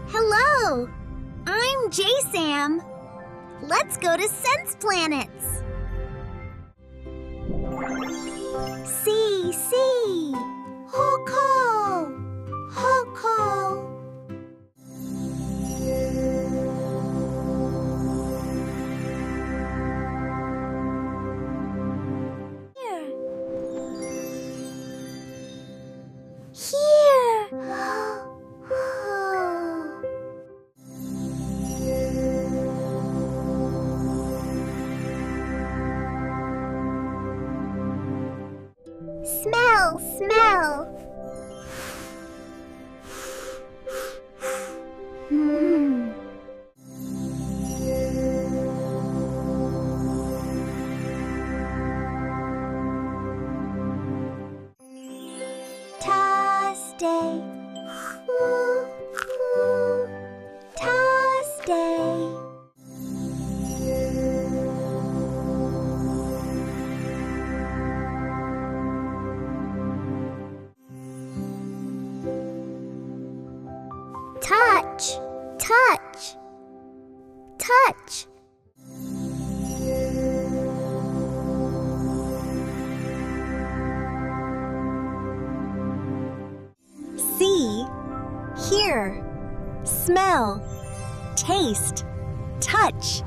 Hello, I'm Jaysam. Let's go to Sense Planets. See. Hawk-haw. Here. Smell. Toss day. Toss day. Touch. See, hear, smell, taste, touch.